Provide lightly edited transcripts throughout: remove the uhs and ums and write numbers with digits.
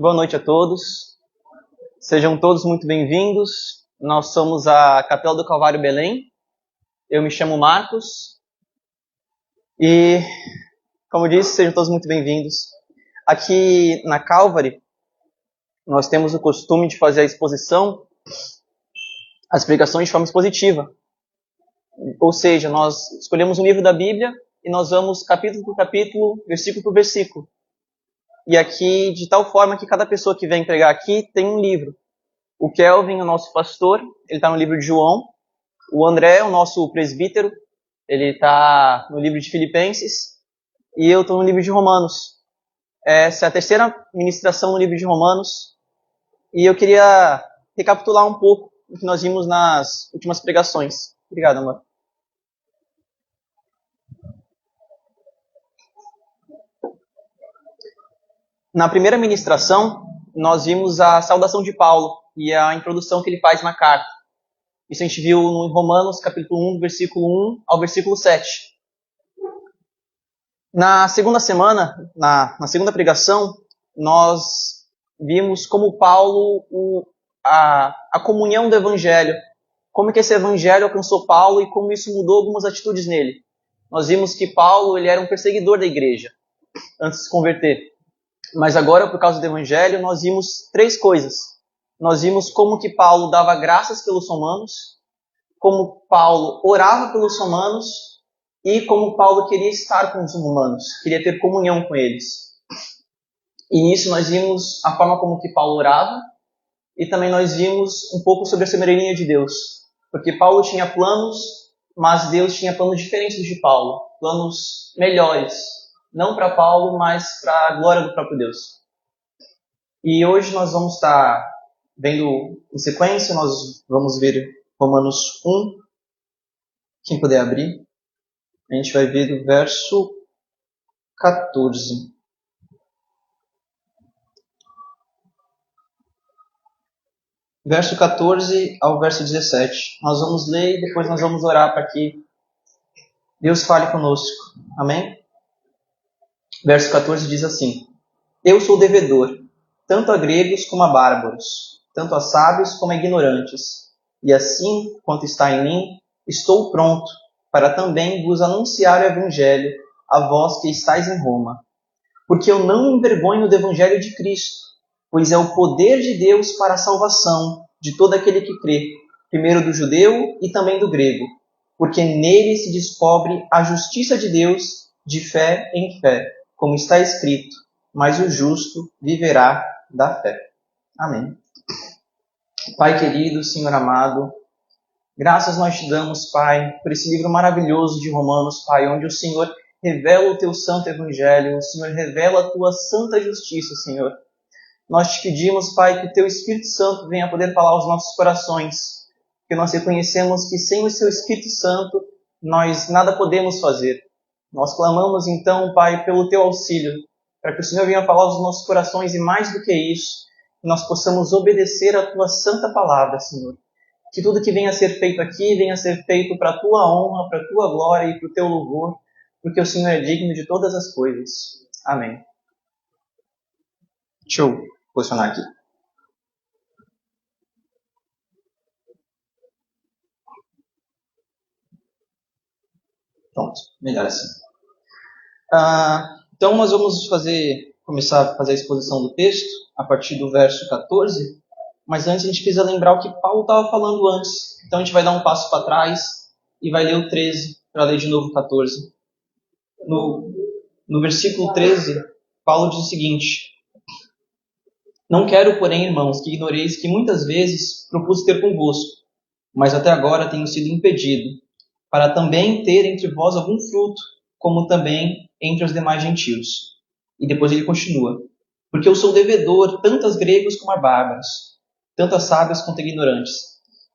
Boa noite a todos. Sejam todos muito bem-vindos. Nós somos a Capela do Calvário Belém. Eu me chamo Marcos. E, como disse, sejam todos muito bem-vindos. Aqui na Calvary, nós temos o costume de fazer a exposição, as pregações de forma expositiva. Ou seja, nós escolhemos um livro da Bíblia e nós vamos capítulo por capítulo, versículo por versículo. E aqui, de tal forma que cada pessoa que vem pregar aqui tem um livro. O Kelvin, o nosso pastor, ele está no livro de João. O André, o nosso presbítero, ele está no livro de Filipenses. E eu estou no livro de Romanos. Essa é a terceira ministração no livro de Romanos. E eu queria recapitular um pouco o que nós vimos nas últimas pregações. Obrigado, amor. Na primeira ministração, nós vimos a saudação de Paulo e a introdução que ele faz na carta. Isso a gente viu em Romanos, capítulo 1, versículo 1 ao versículo 7. Na segunda semana, na segunda pregação, nós vimos como Paulo, a comunhão do evangelho, como que esse evangelho alcançou Paulo e como isso mudou algumas atitudes nele. Nós vimos que Paulo ele era um perseguidor da igreja antes de se converter. Mas agora, por causa do evangelho, nós vimos três coisas. Nós vimos como que Paulo dava graças pelos romanos, como Paulo orava pelos romanos e como Paulo queria estar com os romanos, queria ter comunhão com eles. E nisso nós vimos a forma como que Paulo orava e também nós vimos um pouco sobre a soberania de Deus. Porque Paulo tinha planos, mas Deus tinha planos diferentes dos de Paulo, planos melhores. Não para Paulo, mas para a glória do próprio Deus. E hoje nós vamos estar vendo em sequência, nós vamos ver Romanos 1. Quem puder abrir. A gente vai ver do verso 14. Verso 14 ao verso 17. Nós vamos ler e depois nós vamos orar para que Deus fale conosco. Amém? Verso 14 diz assim: Eu sou devedor, tanto a gregos como a bárbaros, tanto a sábios como a ignorantes. E assim, quanto está em mim, estou pronto para também vos anunciar o evangelho a vós que estáis em Roma. Porque eu não me envergonho do evangelho de Cristo, pois é o poder de Deus para a salvação de todo aquele que crê, primeiro do judeu e também do grego, porque nele se descobre a justiça de Deus de fé em fé, como está escrito, mas o justo viverá da fé. Amém. Pai querido, Senhor amado, graças nós te damos, Pai, por esse livro maravilhoso de Romanos, Pai, onde o Senhor revela o teu santo evangelho, o Senhor revela a tua santa justiça, Senhor. Nós te pedimos, Pai, que o teu Espírito Santo venha poder falar aos nossos corações, porque nós reconhecemos que sem o seu Espírito Santo nós nada podemos fazer. Nós clamamos então, Pai, pelo teu auxílio, para que o Senhor venha falar aos nossos corações e mais do que isso, que nós possamos obedecer a tua santa palavra, Senhor. Que tudo que venha a ser feito aqui venha a ser feito para a tua honra, para a tua glória e para o teu louvor, porque o Senhor é digno de todas as coisas. Amém. Deixa eu posicionar aqui. Pronto, melhor assim. Então nós vamos começar a fazer a exposição do texto a partir do verso 14, mas antes a gente precisa lembrar o que Paulo estava falando antes. Então a gente vai dar um passo para trás e vai ler o 13 para ler de novo o 14. No versículo 13, Paulo diz o seguinte: Não quero, porém, irmãos, que ignoreis que muitas vezes propus ter convosco, mas até agora tenho sido impedido, para também ter entre vós algum fruto, como também entre os demais gentios. E depois ele continua: Porque eu sou devedor tanto aos gregos como a bárbaros, tanto a sábios quanto a ignorantes.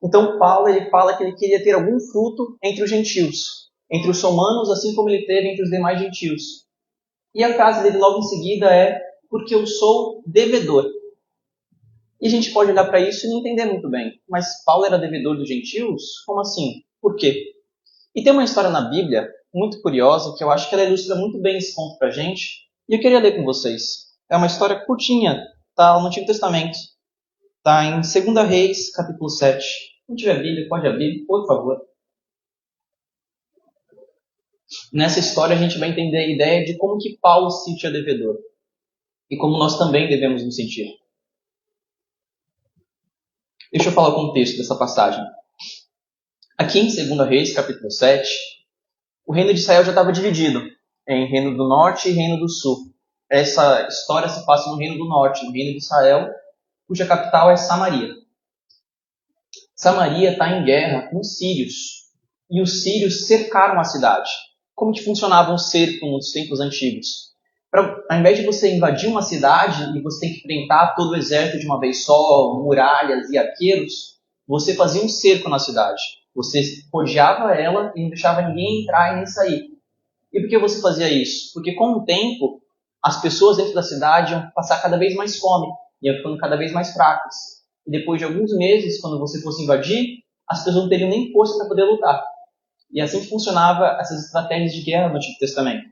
Então Paulo ele fala que ele queria ter algum fruto entre os gentios, entre os romanos, assim como ele teve entre os demais gentios. E a frase dele logo em seguida é: Porque eu sou devedor. E a gente pode olhar para isso e não entender muito bem. Mas Paulo era devedor dos gentios? Como assim? Por quê? E tem uma história na Bíblia muito curiosa que eu acho que ela ilustra muito bem esse ponto para a gente. E eu queria ler com vocês. É uma história curtinha, está no Antigo Testamento. Está em 2 Reis, capítulo 7. Se não tiver Bíblia, pode abrir, por favor. Nessa história a gente vai entender a ideia de como que Paulo se sentia devedor. E como nós também devemos nos sentir. Deixa eu falar o contexto dessa passagem. Aqui em 2 Reis, capítulo 7, o reino de Israel já estava dividido em reino do norte e reino do sul. Essa história se passa no reino do norte, no reino de Israel, cuja capital é Samaria. Samaria está em guerra com os sírios. E os sírios cercaram a cidade. Como que funcionava um cerco nos tempos antigos? Ao invés de você invadir uma cidade e você tem que enfrentar todo o exército de uma vez só, muralhas e arqueiros, você fazia um cerco na cidade. Você rodeava ela e não deixava ninguém entrar e nem sair. E por que você fazia isso? Porque com o tempo, as pessoas dentro da cidade iam passar cada vez mais fome, iam ficando cada vez mais fracas. E depois de alguns meses, quando você fosse invadir, as pessoas não teriam nem força para poder lutar. E assim funcionava essas estratégias de guerra no Antigo Testamento,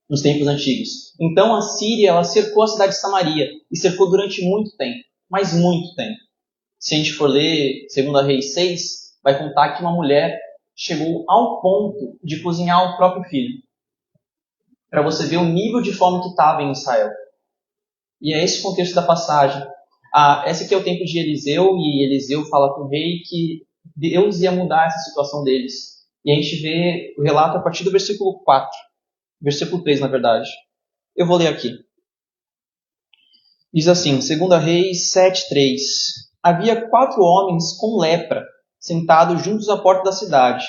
nos tempos antigos. Então a Síria, ela cercou a cidade de Samaria, e cercou durante muito tempo, mas muito tempo. Se a gente for ler 2 Reis 6, vai contar que uma mulher chegou ao ponto de cozinhar o próprio filho. Para você ver o nível de fome que estava em Israel. E é esse o contexto da passagem. Esse aqui é o tempo de Eliseu, e Eliseu fala com o rei que Deus ia mudar essa situação deles. E a gente vê o relato a partir do versículo 4. Versículo 3, na verdade. Eu vou ler aqui. Diz assim, 2 Reis 7:3. Havia 4 homens com lepra, sentados juntos à porta da cidade.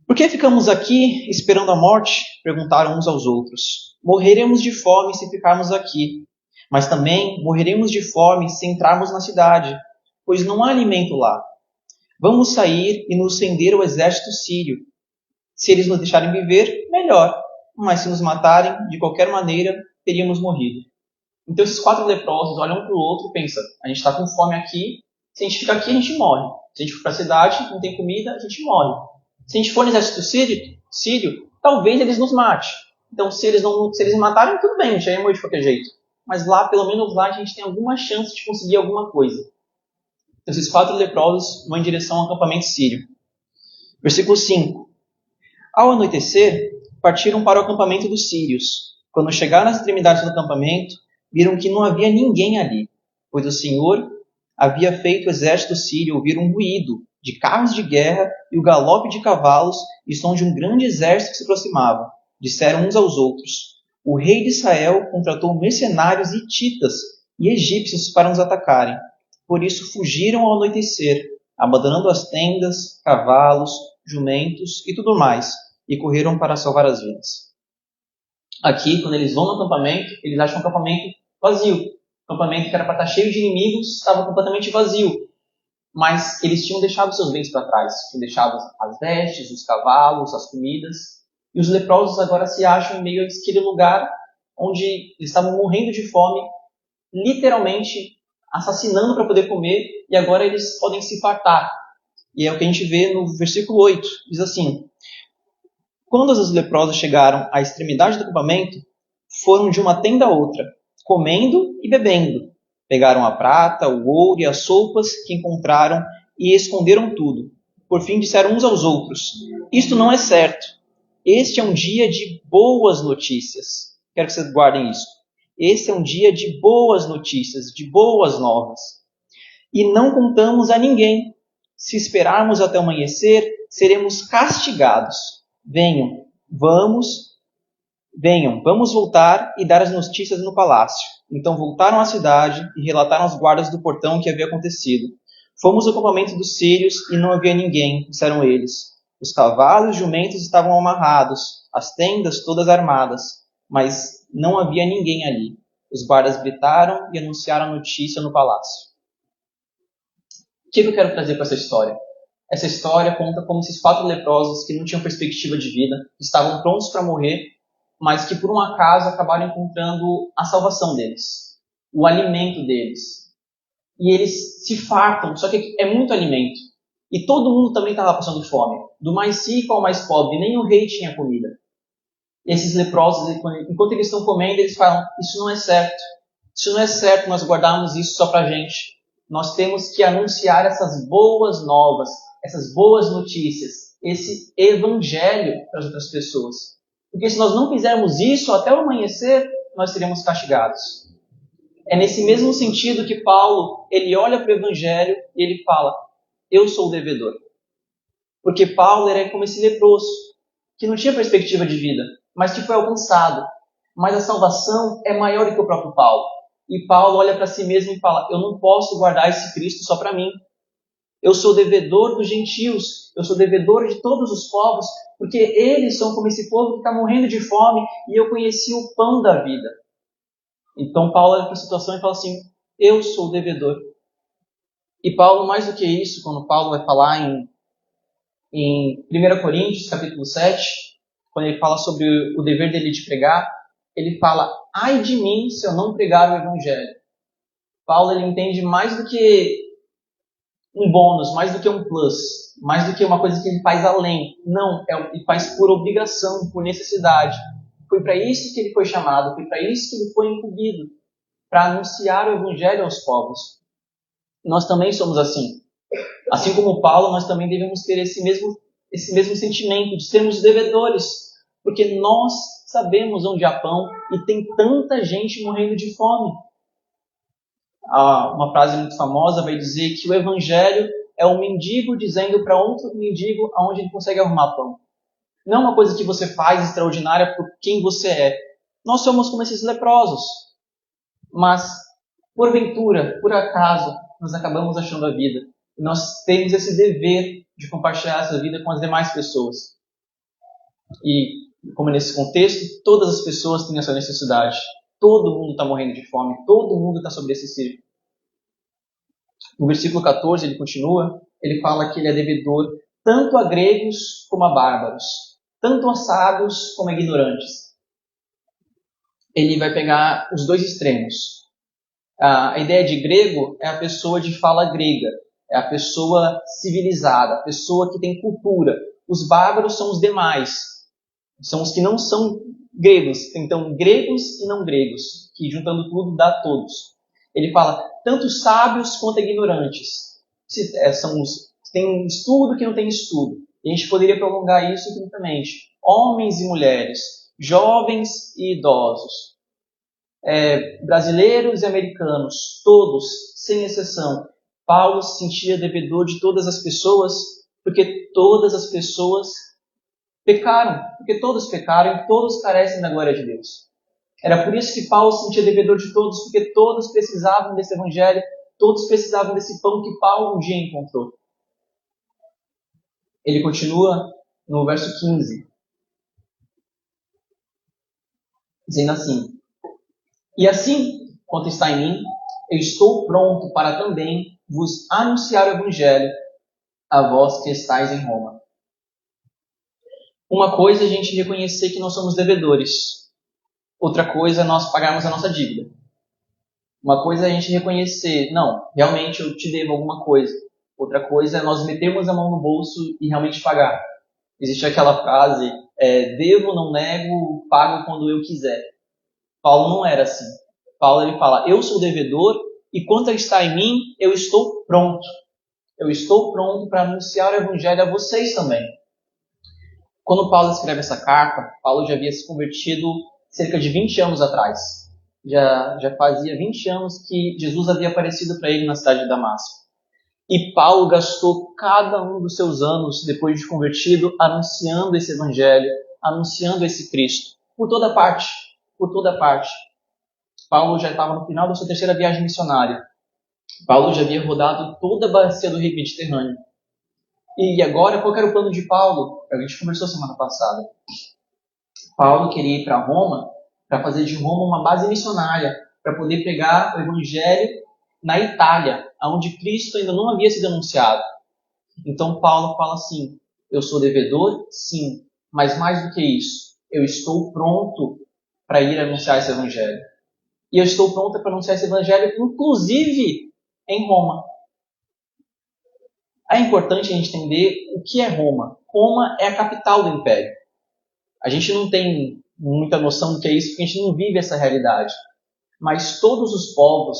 Por que ficamos aqui esperando a morte? Perguntaram uns aos outros. Morreremos de fome se ficarmos aqui, mas também morreremos de fome se entrarmos na cidade, pois não há alimento lá. Vamos sair e nos render ao exército sírio. Se eles nos deixarem viver, melhor, mas se nos matarem, de qualquer maneira, teríamos morrido. Então esses 4 leprosos olham um para o outro e pensam, a gente está com fome aqui, se a gente ficar aqui a gente morre. Se a gente for para a cidade, não tem comida, a gente morre. Se a gente for no exército sírio, talvez eles nos matem. Então se eles me matarem, tudo bem, a gente ia morrer de qualquer jeito. Mas lá, pelo menos lá, a gente tem alguma chance de conseguir alguma coisa. Então esses 4 leprosos vão em direção ao acampamento sírio. Versículo 5. Ao anoitecer, partiram para o acampamento dos sírios. Quando chegaram às extremidades do acampamento, viram que não havia ninguém ali, pois o Senhor havia feito o exército sírio ouvir um ruído de carros de guerra e o galope de cavalos e som de um grande exército que se aproximava. Disseram uns aos outros, o rei de Israel contratou mercenários hititas e egípcios para nos atacarem. Por isso fugiram ao anoitecer, abandonando as tendas, cavalos, jumentos e tudo mais, e correram para salvar as vidas. Aqui, quando eles vão no acampamento, eles acham um acampamento vazio. O acampamento que era para estar cheio de inimigos estava completamente vazio. Mas eles tinham deixado seus bens para trás. Tinham deixado as vestes, os cavalos, as comidas. E os leprosos agora se acham em meio àquele lugar onde eles estavam morrendo de fome, literalmente assassinando para poder comer, e agora eles podem se fartar. E é o que a gente vê no versículo 8. Diz assim, quando os leprosos chegaram à extremidade do acampamento, foram de uma tenda a outra, comendo e bebendo. Pegaram a prata, o ouro e as sopas que encontraram e esconderam tudo. Por fim disseram uns aos outros, isto não é certo. Este é um dia de boas notícias. Quero que vocês guardem isso. Este é um dia de boas notícias, de boas novas. E não contamos a ninguém. Se esperarmos até o amanhecer, seremos castigados. Venham, vamos voltar e dar as notícias no palácio. Então voltaram à cidade e relataram aos guardas do portão o que havia acontecido. Fomos ao acampamento dos sírios e não havia ninguém, disseram eles. Os cavalos e jumentos estavam amarrados, as tendas todas armadas, mas não havia ninguém ali. Os guardas gritaram e anunciaram a notícia no palácio. O que eu quero trazer para essa história? Essa história conta como esses 4 leprosos que não tinham perspectiva de vida, estavam prontos para morrer, mas que por um acaso acabaram encontrando a salvação deles, o alimento deles. E eles se fartam, só que é muito alimento. E todo mundo também estava passando fome, do mais rico ao mais pobre, nem o rei tinha comida. E esses leprosos, enquanto eles estão comendo, eles falam, isso não é certo. Isso não é certo nós guardarmos isso só para a gente. Nós temos que anunciar essas boas novas, essas boas notícias, esse evangelho para as outras pessoas. Porque se nós não fizermos isso até o amanhecer, nós seremos castigados. É nesse mesmo sentido que Paulo, ele olha para o evangelho e ele fala, eu sou o devedor. Porque Paulo era como esse leproso, que não tinha perspectiva de vida, mas que foi alcançado. Mas a salvação é maior do que o próprio Paulo. E Paulo olha para si mesmo e fala, eu não posso guardar esse Cristo só para mim. Eu sou devedor dos gentios, eu sou devedor de todos os povos, porque eles são como esse povo que está morrendo de fome e eu conheci o pão da vida. Então Paulo olha para a situação e fala assim, eu sou o devedor. E Paulo, mais do que isso, quando Paulo vai falar em 1 Coríntios, capítulo 7, quando ele fala sobre o dever dele de pregar, ele fala, ai de mim se eu não pregar o evangelho. Paulo, ele entende mais do que um bônus, mais do que um plus, mais do que uma coisa que ele faz além. Não, ele faz por obrigação, por necessidade. Foi para isso que ele foi chamado, foi para isso que ele foi incumbido, para anunciar o evangelho aos povos. Nós também somos assim. Assim como Paulo, nós também devemos ter esse mesmo sentimento de sermos devedores, porque nós sabemos onde há pão e tem tanta gente morrendo de fome. Uma frase muito famosa vai dizer que o evangelho é um mendigo dizendo para outro mendigo aonde ele consegue arrumar pão. Não é uma coisa que você faz extraordinária por quem você é. Nós somos como esses leprosos. Mas, porventura, por acaso, nós acabamos achando a vida. E nós temos esse dever de compartilhar essa vida com as demais pessoas. E, como nesse contexto, todas as pessoas têm essa necessidade. Todo mundo está morrendo de fome. Todo mundo está sobre esse círculo. No versículo 14, ele continua. Ele fala que ele é devedor tanto a gregos como a bárbaros. Tanto a sábios como a ignorantes. Ele vai pegar os dois extremos. A ideia de grego é a pessoa de fala grega. É a pessoa civilizada, a pessoa que tem cultura. Os bárbaros são os demais. São os que não são gregos. Então, gregos e não gregos, que juntando tudo dá todos. Ele fala, tanto sábios quanto ignorantes. São os que têm estudo que não têm estudo. E a gente poderia prolongar isso infinitamente. Homens e mulheres, jovens e idosos, brasileiros e americanos, todos, sem exceção. Paulo se sentia devedor de todas as pessoas, porque todas as pessoas pecaram, porque todos pecaram e todos carecem da glória de Deus. Era por isso que Paulo se sentia devedor de todos, porque todos precisavam desse evangelho, todos precisavam desse pão que Paulo um dia encontrou. Ele continua no verso 15, dizendo assim, e assim, quanto está em mim, eu estou pronto para também vos anunciar o evangelho a vós que estáis em Roma. Uma coisa é a gente reconhecer que nós somos devedores. Outra coisa é nós pagarmos a nossa dívida. Uma coisa é a gente reconhecer, não, realmente eu te devo alguma coisa. Outra coisa é nós metermos a mão no bolso e realmente pagar. Existe aquela frase, devo, não nego, pago quando eu quiser. Paulo não era assim. Paulo ele fala, eu sou devedor e quanto está em mim, eu estou pronto. Eu estou pronto para anunciar o evangelho a vocês também. Quando Paulo escreve essa carta, Paulo já havia se convertido cerca de 20 anos atrás. Já fazia 20 anos que Jesus havia aparecido para ele na cidade de Damasco. E Paulo gastou cada um dos seus anos, depois de convertido, anunciando esse evangelho, anunciando esse Cristo. Por toda parte. Por toda parte. Paulo já estava no final da sua terceira viagem missionária. Paulo já havia rodado toda a bacia do Rio Mediterrâneo. E agora, qual era o plano de Paulo? A gente conversou semana passada. Paulo queria ir para Roma, para fazer de Roma uma base missionária, para poder pregar o evangelho na Itália, onde Cristo ainda não havia sido anunciado. Então Paulo fala assim, eu sou devedor? Sim, mas mais do que isso, eu estou pronto para ir anunciar esse evangelho. E eu estou pronto para anunciar esse evangelho, inclusive em Roma. É importante a gente entender o que é Roma. Roma é a capital do Império. A gente não tem muita noção do que é isso, porque a gente não vive essa realidade. mas todos os povos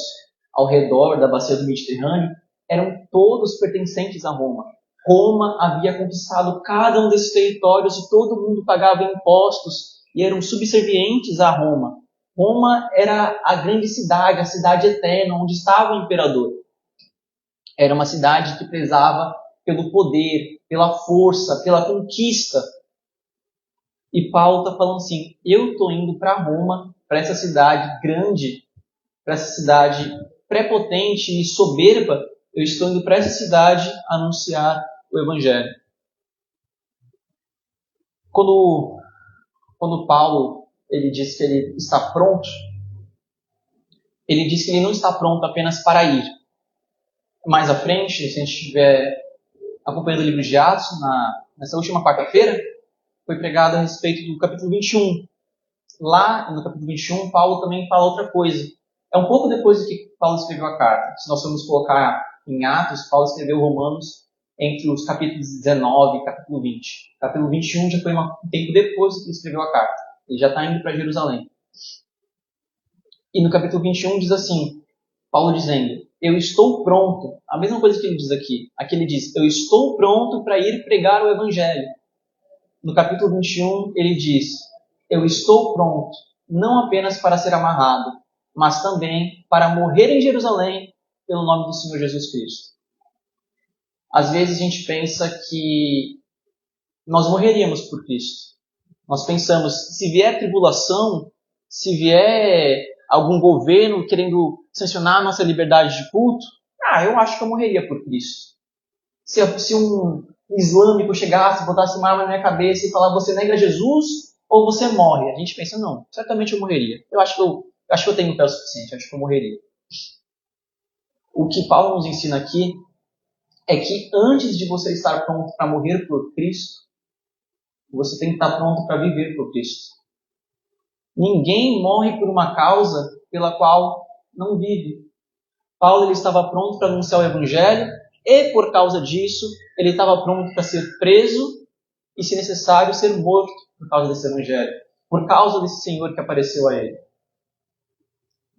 ao redor da bacia do Mediterrâneo eram todos pertencentes a Roma. Roma havia conquistado cada um desses territórios e todo mundo pagava impostos e eram subservientes a Roma. Roma era a grande cidade, a cidade eterna, onde estava o imperador. Era uma cidade que prezava pelo poder, pela força, pela conquista. E Paulo está falando assim, eu estou indo para Roma, para essa cidade grande, para essa cidade prepotente e soberba, eu estou indo para essa cidade anunciar o Evangelho. Quando Paulo ele diz que ele está pronto, ele diz que ele não está pronto apenas para ir. Mais à frente, se a gente estiver acompanhando o livro de Atos, nessa última quarta-feira, foi pregado a respeito do capítulo 21. Lá no capítulo 21, Paulo também fala outra coisa. É um pouco depois do que Paulo escreveu a carta. Se nós formos colocar em Atos, Paulo escreveu Romanos entre os capítulos 19 e capítulo 20. Capítulo 21 já foi um tempo depois do que ele escreveu a carta. Ele já está indo para Jerusalém. E no capítulo 21 diz assim, Paulo dizendo, eu estou pronto. A mesma coisa que ele diz aqui. Aqui ele diz, eu estou pronto para ir pregar o Evangelho. No capítulo 21 ele diz, eu estou pronto, não apenas para ser amarrado, mas também para morrer em Jerusalém pelo nome do Senhor Jesus Cristo. Às vezes a gente pensa que nós morreríamos por Cristo. Nós pensamos, se vier tribulação, se vier algum governo querendo sancionar a nossa liberdade de culto, eu acho que eu morreria por Cristo. Se um islâmico chegasse, botasse uma arma na minha cabeça e falar, você nega Jesus ou você morre? A gente pensa, não, certamente eu morreria. Eu acho que eu tenho fé o suficiente, acho que eu morreria. O que Paulo nos ensina aqui é que antes de você estar pronto para morrer por Cristo, você tem que estar pronto para viver por Cristo. Ninguém morre por uma causa pela qual não vive. Paulo ele estava pronto para anunciar o Evangelho e, por causa disso, ele estava pronto para ser preso e, se necessário, ser morto por causa desse Evangelho, por causa desse Senhor que apareceu a ele.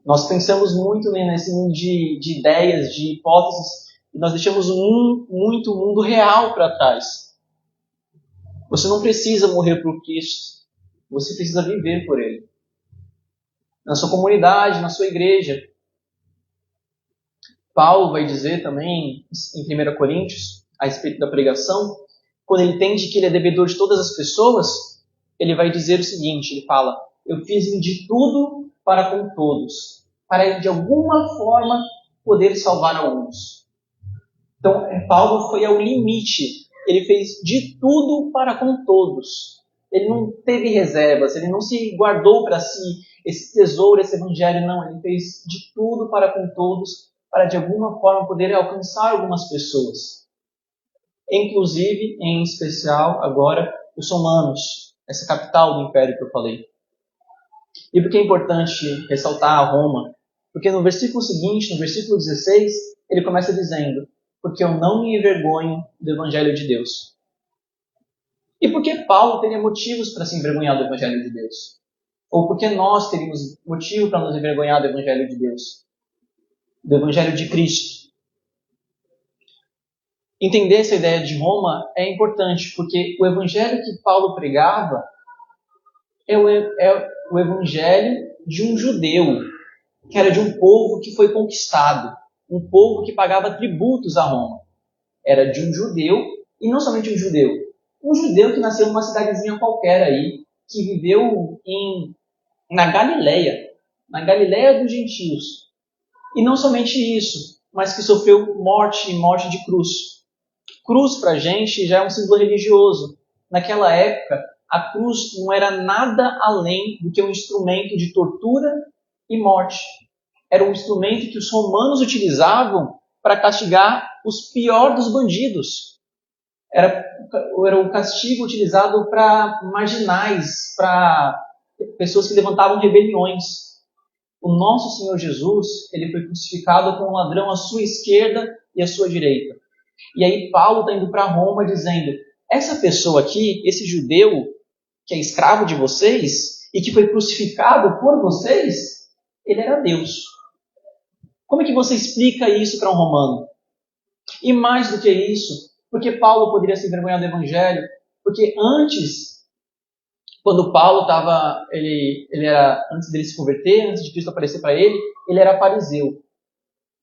Nós pensamos muito nesse mundo de ideias, de hipóteses, e nós deixamos muito o mundo real para trás. Você não precisa morrer por Cristo, você precisa viver por Ele. Na sua comunidade, na sua igreja. Paulo vai dizer também, em 1 Coríntios, a respeito da pregação, quando ele entende que ele é devedor de todas as pessoas, ele vai dizer o seguinte, ele fala, eu fiz de tudo para com todos, para de alguma forma poder salvar alguns. Então, Paulo foi ao limite, ele fez de tudo para com todos. Ele não teve reservas, ele não se guardou para si esse tesouro, esse evangelho, não. Ele fez de tudo para com todos, para de alguma forma poder alcançar algumas pessoas. Inclusive, em especial, agora, os romanos, essa capital do império que eu falei. E por que é importante ressaltar a Roma? Porque no versículo seguinte, no versículo 16, ele começa dizendo, porque eu não me envergonho do evangelho de Deus. E por que Paulo teria motivos para se envergonhar do evangelho de Deus? Ou por que nós teríamos motivo para nos envergonhar do evangelho de Deus? Do evangelho de Cristo? Entender essa ideia de Roma é importante, porque o evangelho que Paulo pregava é o evangelho de um judeu, que era de um povo que foi conquistado, um povo que pagava tributos a Roma. Era de um judeu, e não somente um judeu que nasceu numa cidadezinha qualquer aí, que viveu na Galileia dos gentios. E não somente isso, mas que sofreu morte de cruz. Cruz para a gente já é um símbolo religioso. Naquela época, a cruz não era nada além do que um instrumento de tortura e morte. Era um instrumento que os romanos utilizavam para castigar os piores dos bandidos. Era um castigo utilizado para marginais, para pessoas que levantavam rebeliões. O nosso Senhor Jesus, ele foi crucificado com um ladrão à sua esquerda e à sua direita. E aí Paulo está indo para Roma dizendo, essa pessoa aqui, esse judeu que é escravo de vocês e que foi crucificado por vocês, Ele era Deus. Como é que você explica isso para um romano? E mais do que isso, porque Paulo poderia se envergonhar do Evangelho? Porque antes, quando Paulo estava, antes dele se converter, antes de Cristo aparecer para ele era fariseu.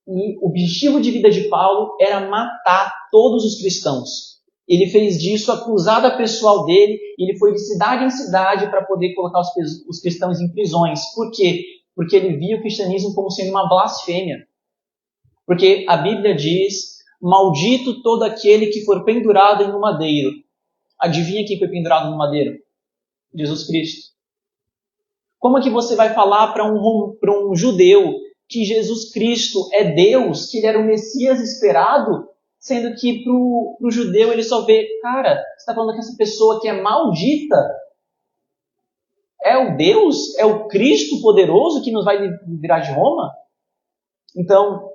E o objetivo de vida de Paulo era matar todos os cristãos. Ele fez disso a cruzada pessoal dele, e ele foi de cidade em cidade para poder colocar os cristãos em prisões. Por quê? Porque ele via o cristianismo como sendo uma blasfêmia. Porque a Bíblia diz: maldito todo aquele que for pendurado em um madeiro. Adivinha quem foi pendurado no madeiro? Jesus Cristo. Como é que você vai falar para um judeu que Jesus Cristo é Deus, que ele era o Messias esperado, sendo que para o judeu ele só vê, cara, você está falando que essa pessoa que é maldita é o Deus, é o Cristo poderoso que nos vai livrar de Roma? Então,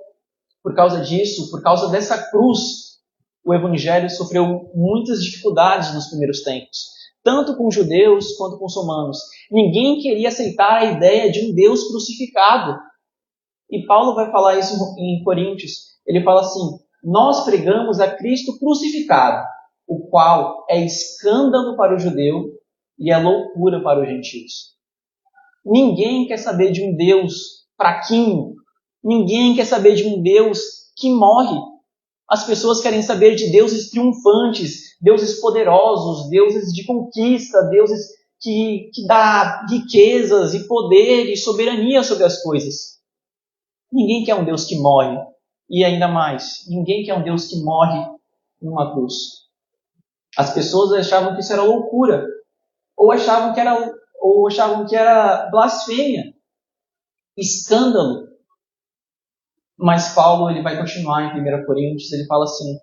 por causa disso, por causa dessa cruz, o Evangelho sofreu muitas dificuldades nos primeiros tempos, tanto com judeus quanto com os romanos. Ninguém queria aceitar a ideia de um Deus crucificado. E Paulo vai falar isso em Coríntios. Ele fala assim: nós pregamos a Cristo crucificado, o qual é escândalo para o judeu e é loucura para os gentios. Ninguém quer saber de um Deus fraquinho. Ninguém quer saber de um Deus que morre. As pessoas querem saber de deuses triunfantes, deuses poderosos, deuses de conquista, deuses que dá riquezas e poder e soberania sobre as coisas. Ninguém quer um Deus que morre. E ainda mais, ninguém quer um Deus que morre numa cruz. As pessoas achavam que isso era loucura, ou achavam que era blasfêmia, escândalo. Mas Paulo ele vai continuar em 1 Coríntios, ele fala assim: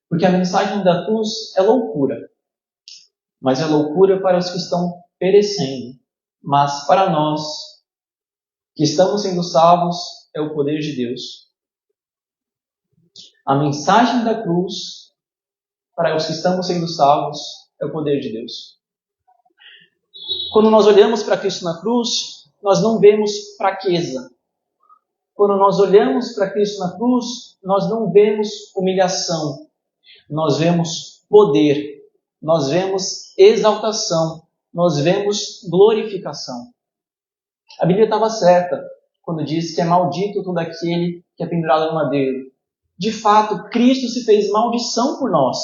porque a mensagem da cruz é loucura, mas é loucura para os que estão perecendo, mas para nós que estamos sendo salvos é o poder de Deus. A mensagem da cruz para os que estamos sendo salvos é o poder de Deus. Quando nós olhamos para Cristo na cruz, nós não vemos fraqueza. Quando nós olhamos para Cristo na cruz, nós não vemos humilhação. Nós vemos poder. Nós vemos exaltação. Nós vemos glorificação. A Bíblia estava certa quando diz que é maldito todo aquele que é pendurado no madeiro. De fato, Cristo se fez maldição por nós.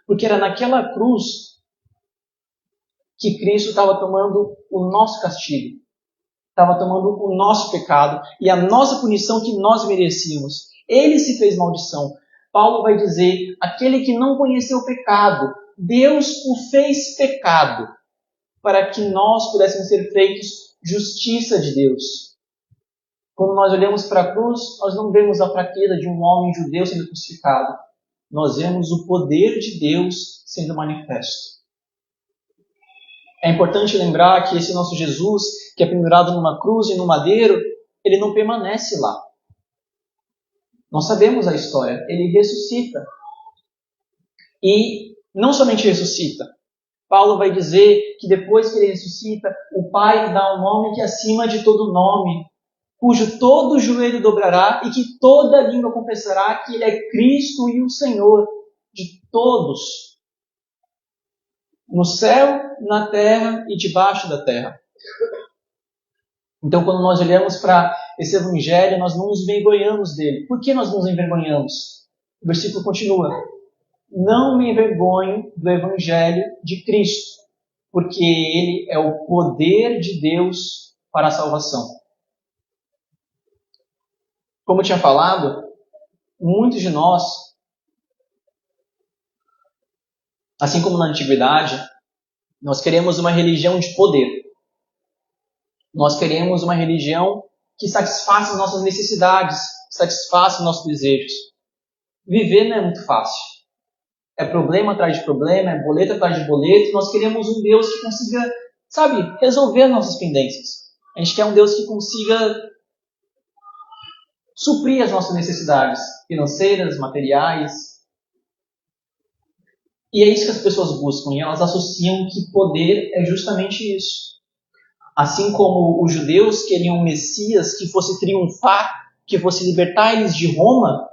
Porque era naquela cruz que Cristo estava tomando o nosso castigo. Estava tomando o nosso pecado e a nossa punição que nós merecíamos. Ele se fez maldição. Paulo vai dizer: aquele que não conheceu o pecado, Deus o fez pecado, para que nós pudéssemos ser feitos justiça de Deus. Quando nós olhamos para a cruz, nós não vemos a fraqueza de um homem judeu sendo crucificado. Nós vemos o poder de Deus sendo manifesto. É importante lembrar que esse nosso Jesus, que é pendurado numa cruz e no madeiro, ele não permanece lá. Nós sabemos a história. Ele ressuscita. E não somente ressuscita. Paulo vai dizer que depois que ele ressuscita, o Pai dá um nome que é acima de todo nome, cujo todo joelho dobrará e que toda língua confessará que ele é Cristo e o Senhor de todos. No céu, na terra e debaixo da terra. Então, quando nós olhamos para esse Evangelho, nós não nos envergonhamos dele. Por que nós nos envergonhamos? O versículo continua: não me envergonho do Evangelho de Cristo, porque ele é o poder de Deus para a salvação. Como eu tinha falado, muitos de nós, assim como na antiguidade, nós queremos uma religião de poder. Nós queremos uma religião que satisfaça as nossas necessidades, satisfaça os nossos desejos. Viver não é muito fácil. É problema atrás de problema, é boleto atrás de boleto. Nós queremos um Deus que consiga, resolver as nossas pendências. A gente quer um Deus que consiga suprir as nossas necessidades financeiras, materiais. E é isso que as pessoas buscam, e elas associam que poder é justamente isso. Assim como os judeus queriam um Messias que fosse triunfar, que fosse libertar eles de Roma,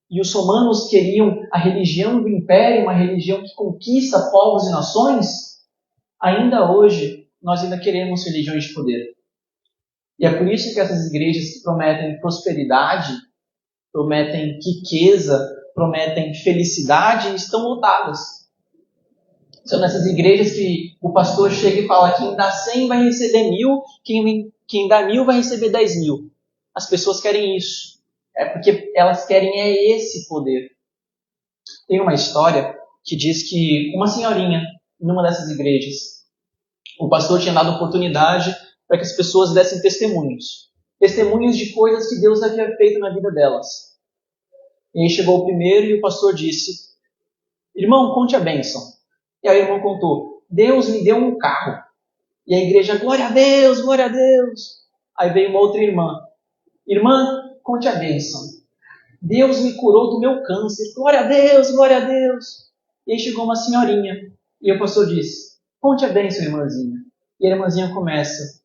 e os romanos queriam a religião do império, uma religião que conquista povos e nações, ainda hoje nós ainda queremos religiões de poder. E é por isso que essas igrejas que prometem prosperidade, prometem riqueza, prometem felicidade, estão lotadas. São nessas igrejas que o pastor chega e fala: quem dá 100 vai receber 1.000, quem dá 1.000 vai receber 10.000. As pessoas querem isso. É porque elas querem esse poder. Tem uma história que diz que uma senhorinha, numa dessas igrejas, o pastor tinha dado oportunidade para que as pessoas dessem testemunhos. Testemunhos de coisas que Deus havia feito na vida delas. E aí chegou o primeiro e o pastor disse: irmão, conte a bênção. E aí o irmão contou: Deus me deu um carro. E a igreja: glória a Deus, glória a Deus. Aí veio uma outra irmã: irmã, conte a bênção. Deus me curou do meu câncer. Glória a Deus, glória a Deus. E aí chegou uma senhorinha. E o pastor disse: conte a bênção, irmãzinha. E a irmãzinha começa: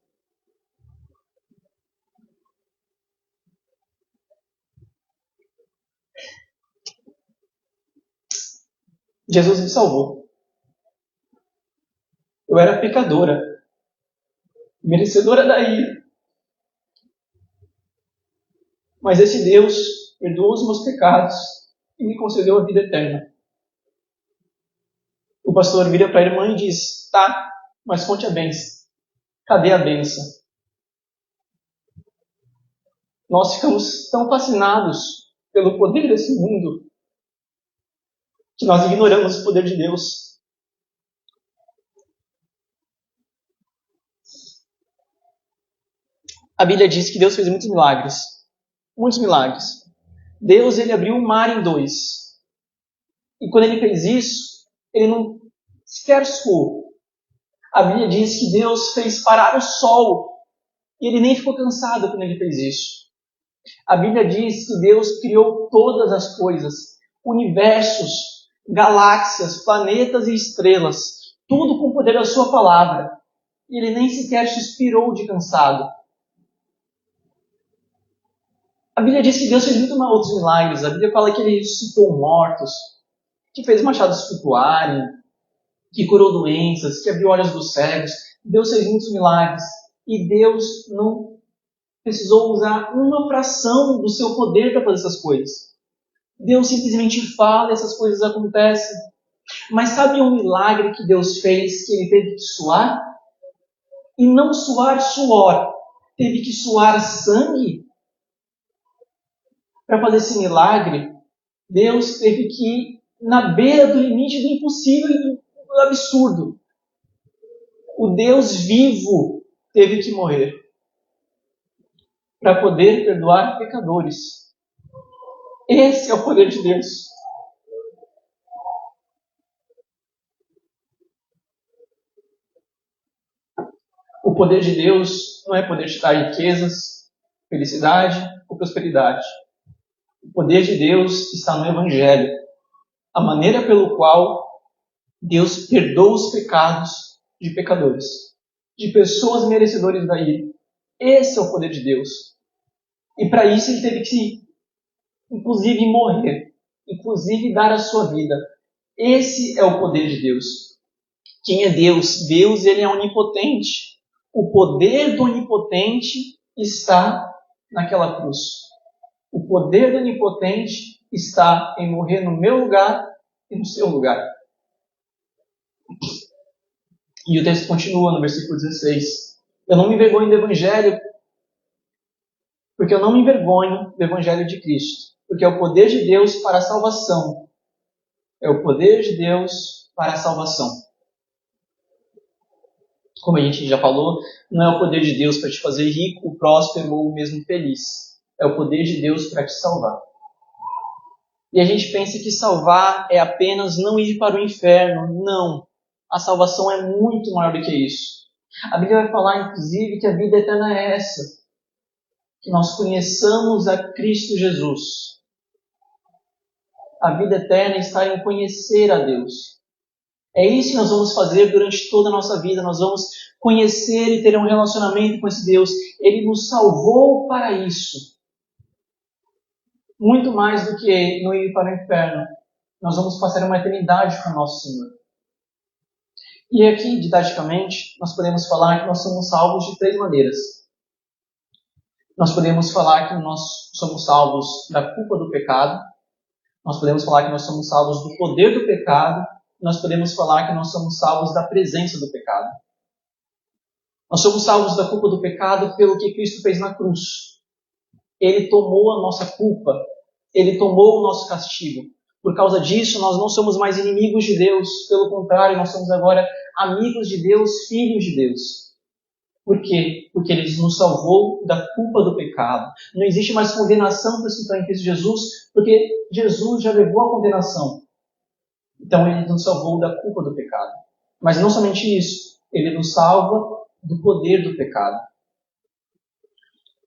Jesus me salvou. Eu era pecadora, merecedora da ira. Mas esse Deus perdoou os meus pecados e me concedeu a vida eterna. O pastor vira para a irmã e diz: tá, mas conte a bênção. Cadê a bênção? Nós ficamos tão fascinados pelo poder desse mundo que nós ignoramos o poder de Deus. A Bíblia diz que Deus fez muitos milagres. Muitos milagres. Deus, ele abriu o mar em 2. E quando ele fez isso, ele não sequer suou. A Bíblia diz que Deus fez parar o sol. E ele nem ficou cansado quando ele fez isso. A Bíblia diz que Deus criou todas as coisas. Universos, galáxias, planetas e estrelas. Tudo com o poder da sua palavra. E ele nem sequer suspirou de cansado. A Bíblia diz que Deus fez muito mais outros milagres. A Bíblia fala que ele ressuscitou mortos, que fez machados flutuarem, que curou doenças, que abriu olhos dos cegos. Deus fez muitos milagres. E Deus não precisou usar uma fração do seu poder para fazer essas coisas. Deus simplesmente fala e essas coisas acontecem. Mas sabe um milagre que Deus fez, que ele teve que suar? E não suar suor, teve que suar sangue? Para fazer esse milagre, Deus teve que ir na beira do limite do impossível e do absurdo. O Deus vivo teve que morrer para poder perdoar pecadores. Esse é o poder de Deus. O poder de Deus não é poder de dar riquezas, felicidade ou prosperidade. O poder de Deus está no Evangelho. A maneira pelo qual Deus perdoa os pecados de pecadores, de pessoas merecedoras da ira. Esse é o poder de Deus. E para isso ele teve que, inclusive, morrer. Inclusive, dar a sua vida. Esse é o poder de Deus. Quem é Deus? Deus, ele é onipotente. O poder do onipotente está naquela cruz. O poder do onipotente está em morrer no meu lugar e no seu lugar. E o texto continua no versículo 16. Eu não me envergonho do Evangelho, porque eu não me envergonho do Evangelho de Cristo. Porque é o poder de Deus para a salvação. É o poder de Deus para a salvação. Como a gente já falou, não é o poder de Deus para te fazer rico, próspero ou mesmo feliz. É o poder de Deus para te salvar. E a gente pensa que salvar é apenas não ir para o inferno. Não. A salvação é muito maior do que isso. A Bíblia vai falar, inclusive, que a vida eterna é essa. Que nós conheçamos a Cristo Jesus. A vida eterna está em conhecer a Deus. É isso que nós vamos fazer durante toda a nossa vida. Nós vamos conhecer e ter um relacionamento com esse Deus. Ele nos salvou para isso. Muito mais do que não ir para o inferno. Nós vamos passar uma eternidade com o nosso Senhor. E aqui, didaticamente, nós podemos falar que nós somos salvos de 3 maneiras. Nós podemos falar que nós somos salvos da culpa do pecado. Nós podemos falar que nós somos salvos do poder do pecado. Nós podemos falar que nós somos salvos da presença do pecado. Nós somos salvos da culpa do pecado pelo que Cristo fez na cruz. Ele tomou a nossa culpa. Ele tomou o nosso castigo. Por causa disso, nós não somos mais inimigos de Deus. Pelo contrário, nós somos agora amigos de Deus, filhos de Deus. Por quê? Porque Ele nos salvou da culpa do pecado. Não existe mais condenação para os que estão em Cristo Jesus, porque Jesus já levou a condenação. Então Ele nos salvou da culpa do pecado. Mas não somente isso, Ele nos salva do poder do pecado.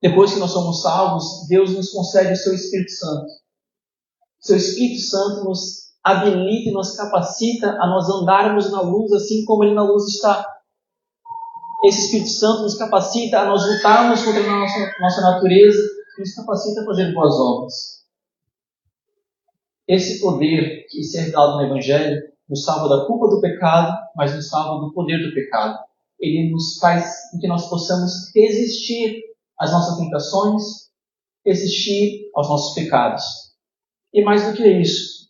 Depois que nós somos salvos, Deus nos concede o seu Espírito Santo. Seu Espírito Santo nos habilita e nos capacita a nós andarmos na luz assim como Ele na luz está. Esse Espírito Santo nos capacita a nós lutarmos contra a nossa natureza e nos capacita a fazer boas obras. Esse poder que é revelado no Evangelho nos salva da culpa do pecado, mas nos salva do poder do pecado. Ele nos faz com que nós possamos resistir às nossas tentações, resistir aos nossos pecados. E mais do que isso,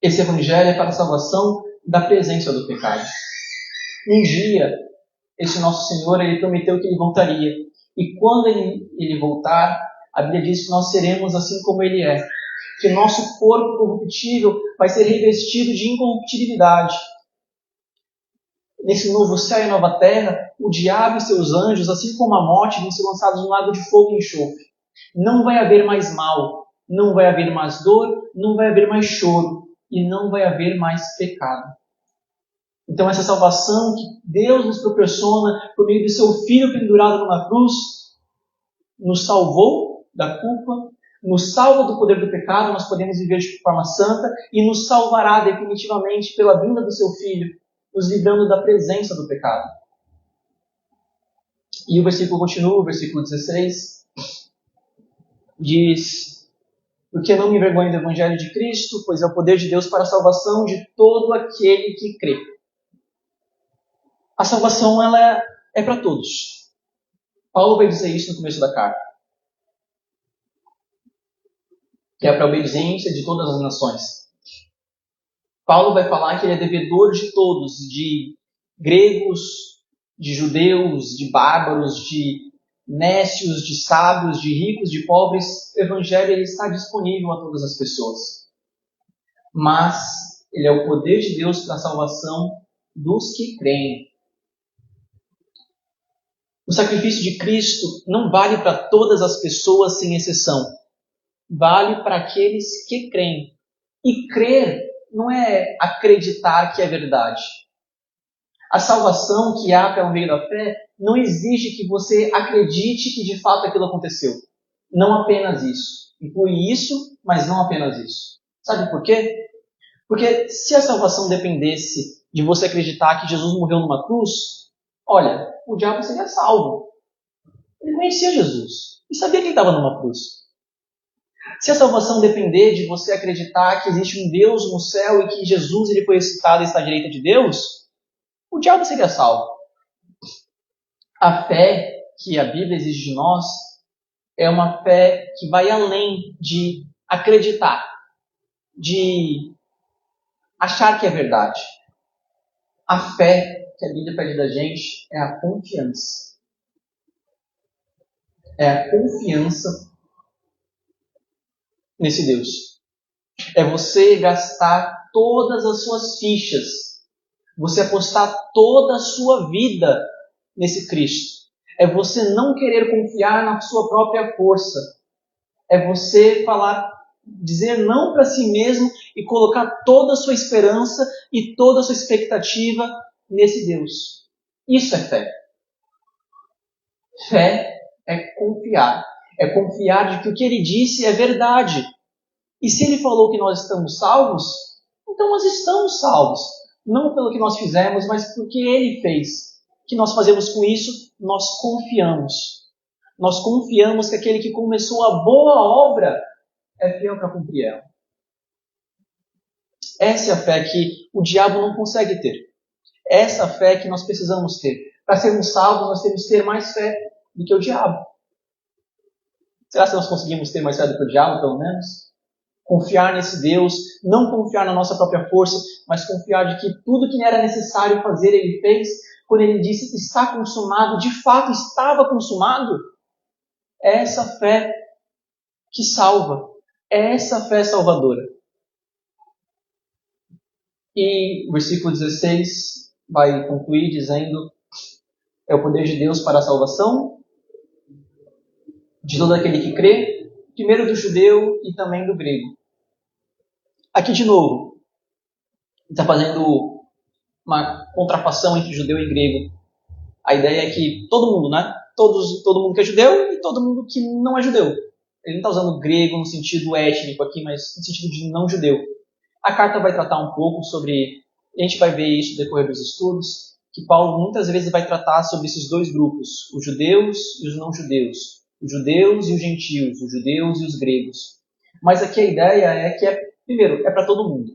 esse Evangelho é para a salvação da presença do pecado. Um dia, esse nosso Senhor, Ele prometeu que Ele voltaria. E quando Ele voltar, a Bíblia diz que nós seremos assim como Ele é. Que o nosso corpo corruptível vai ser revestido de incorruptibilidade. Nesse novo céu e nova terra, o diabo e seus anjos, assim como a morte, vão ser lançados no lago de fogo e enxofre. Não vai haver mais mal. Não vai haver mais dor, não vai haver mais choro e não vai haver mais pecado. Então essa salvação que Deus nos proporciona por meio do seu Filho pendurado numa cruz, nos salvou da culpa, nos salva do poder do pecado, nós podemos viver de forma santa e nos salvará definitivamente pela vinda do seu Filho, nos livrando da presença do pecado. E o versículo continua, o versículo 16, diz: porque não me envergonho do Evangelho de Cristo, pois é o poder de Deus para a salvação de todo aquele que crê. A salvação ela é para todos. Paulo vai dizer isso no começo da carta. Que é para a obediência de todas as nações. Paulo vai falar que ele é devedor de todos, de gregos, de judeus, de bárbaros, de nécios, de sábios, de ricos, de pobres. O Evangelho ele está disponível a todas as pessoas. Mas ele é o poder de Deus para a salvação dos que creem. O sacrifício de Cristo não vale para todas as pessoas sem exceção. Vale para aqueles que creem. E crer não é acreditar que é verdade. A salvação que há pelo meio da fé não exige que você acredite que de fato aquilo aconteceu. Não apenas isso. Inclui isso, mas não apenas isso. Sabe por quê? Porque se a salvação dependesse de você acreditar que Jesus morreu numa cruz, olha, o diabo seria salvo. Ele conhecia Jesus e sabia que ele estava numa cruz. Se a salvação depender de você acreditar que existe um Deus no céu e que Jesus ele foi ressuscitado e está à direita de Deus, o diabo seria salvo. A fé que a Bíblia exige de nós é uma fé que vai além de acreditar, de achar que é verdade. A fé que a Bíblia pede da gente é a confiança. É a confiança nesse Deus. É você gastar todas as suas fichas. Você apostar toda a sua vida nesse Cristo. É você não querer confiar na sua própria força. É você dizer não para si mesmo e colocar toda a sua esperança e toda a sua expectativa nesse Deus. Isso é fé. Fé é confiar. É confiar de que o que ele disse é verdade. E se ele falou que nós estamos salvos, então nós estamos salvos. não pelo que nós fizemos, mas porque Ele fez. O que nós fazemos com isso? Nós confiamos. Nós confiamos que aquele que começou a boa obra é fiel para cumprir ela. Essa é a fé que o diabo não consegue ter. Essa fé que nós precisamos ter. Para sermos salvos, nós temos que ter mais fé do que o diabo. Será que nós conseguimos ter mais fé do que o diabo, pelo menos? Confiar nesse Deus, não confiar na nossa própria força, mas confiar de que tudo que era necessário fazer, Ele fez. Quando Ele disse, está consumado, de fato estava consumado. É essa fé que salva. É essa fé salvadora. E o versículo 16 vai concluir dizendo: é o poder de Deus para a salvação de todo aquele que crê, primeiro do judeu e também do grego. Aqui de novo, está fazendo uma contrafação entre judeu e grego. A ideia é que todo mundo, né? Todo mundo que é judeu e todo mundo que não é judeu. Ele não está usando grego no sentido étnico aqui, mas no sentido de não judeu. A carta vai tratar um pouco sobre, a gente vai ver isso no decorrer dos estudos, que Paulo muitas vezes vai tratar sobre esses dois grupos, os judeus e os não judeus, os judeus e os gentios, os judeus e os gregos. Mas aqui a ideia é que, primeiro, é para todo mundo.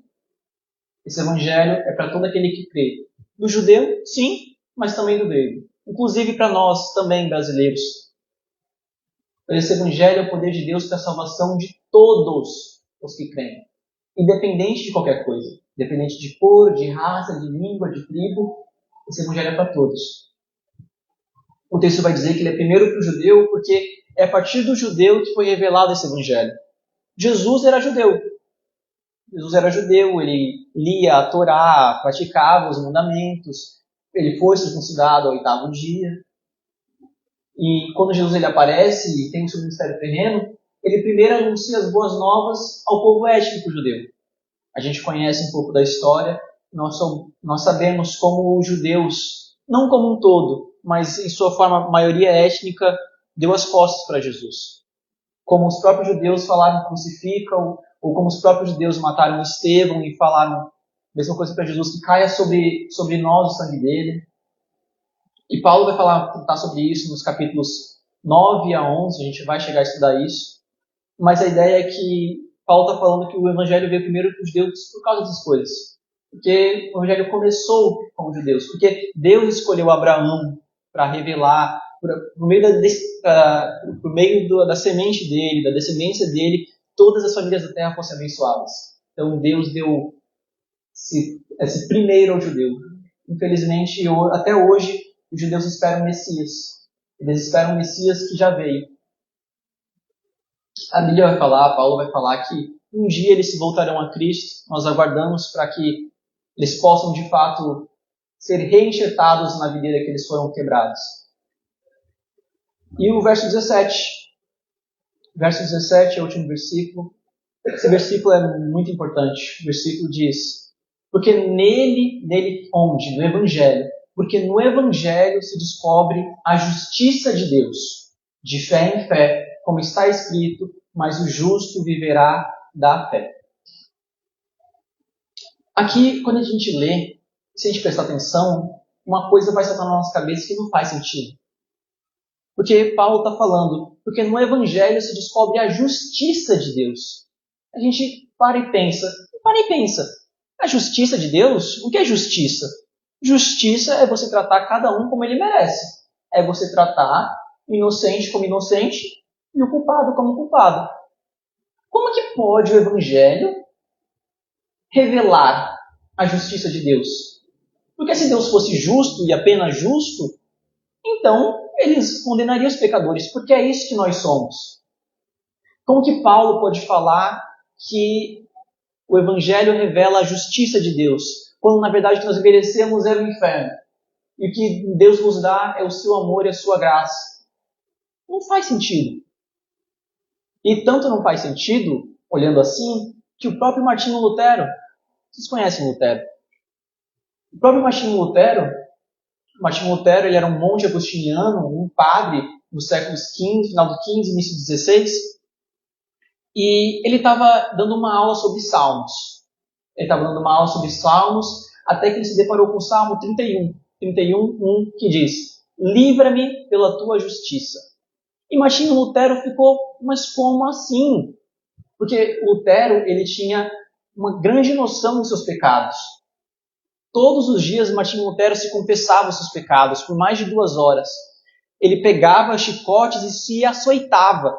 Esse evangelho é para todo aquele que crê. Do judeu, sim, mas também do grego. Inclusive para nós também, brasileiros. Esse evangelho é o poder de Deus para a salvação de todos os que creem. Independente de qualquer coisa. Independente de cor, de raça, de língua, de tribo. Esse evangelho é para todos. O texto vai dizer que ele é primeiro para o judeu, porque é a partir do judeu que foi revelado esse evangelho. Jesus era judeu. Jesus era judeu, ele lia a Torá, praticava os mandamentos, ele foi circuncidado ao 8º dia. E quando Jesus ele aparece e tem o seu ministério terreno, ele primeiro anuncia as boas novas ao povo étnico judeu. A gente conhece um pouco da história, nós sabemos como os judeus, não como um todo, mas em sua forma, maioria étnica, deu as costas para Jesus. Como os próprios judeus falaram crucifica, ou como os próprios judeus mataram Estevão e falaram a mesma coisa para Jesus, que caia sobre nós o sangue dele. E Paulo vai tratar sobre isso nos capítulos 9 a 11, a gente vai chegar a estudar isso. Mas a ideia é que Paulo está falando que o evangelho veio primeiro para os judeus por causa dessas coisas. Porque o evangelho começou com os judeus. Porque Deus escolheu Abraão para revelar, por meio da semente dele, da descendência dele, todas as famílias da terra fossem abençoadas. Então Deus deu esse primeiro ao judeu. Infelizmente, até hoje, os judeus esperam o Messias. Eles esperam o Messias que já veio. A Bíblia vai falar, Paulo vai falar que um dia eles se voltarão a Cristo. Nós aguardamos para que eles possam, de fato, ser reenxertados na videira que eles foram quebrados. E o verso 17. Verso 17 é o último versículo. Esse versículo é muito importante. O versículo diz: porque nele onde? No Evangelho. Porque no Evangelho se descobre a justiça de Deus, de fé em fé, como está escrito, mas o justo viverá da fé. Aqui, quando a gente lê, se a gente prestar atenção, uma coisa vai saltar na nossa cabeça que não faz sentido. Porque Paulo está falando, porque no Evangelho se descobre a justiça de Deus. A gente para e pensa. A justiça de Deus? O que é justiça? Justiça é você tratar cada um como ele merece. É você tratar o inocente como inocente e o culpado como culpado. Como que pode o Evangelho revelar a justiça de Deus? Porque se Deus fosse justo e apenas justo, então eles condenariam os pecadores, porque é isso que nós somos. Como que Paulo pode falar que o Evangelho revela a justiça de Deus, quando na verdade o que nós merecemos era o inferno? E o que Deus nos dá é o seu amor e a sua graça. Não faz sentido. E tanto não faz sentido, olhando assim, que o próprio Martinho Lutero, vocês conhecem Lutero? O próprio Martinho Lutero ele era um monge agostiniano, um padre do século XV, final do XV, início do XVI, e ele estava dando uma aula sobre Salmos. até que ele se deparou com o Salmo 31, que diz: livra-me pela tua justiça. E Martinho Lutero ficou, mas como assim? Porque Lutero, ele tinha uma grande noção dos seus pecados. Todos os dias Martinho Lutero se confessava os seus pecados por mais de 2 horas. Ele pegava chicotes e se açoitava.